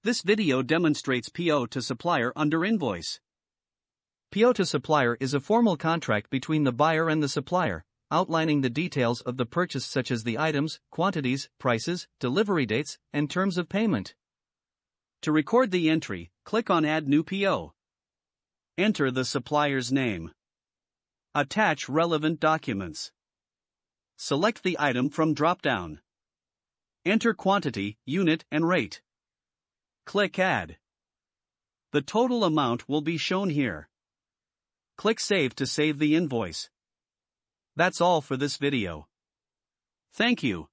This video demonstrates PO to supplier under invoice. PO to supplier is a formal contract between the buyer and the supplier, outlining the details of the purchase such as the items, quantities, prices, delivery dates, and terms of payment. To record the entry, click on Add New PO. Enter the supplier's name. Attach relevant documents. Select the item from drop-down. Enter quantity, unit, and rate. Click Add. The total amount will be shown here. Click Save to save the invoice. That's all for this video. Thank you.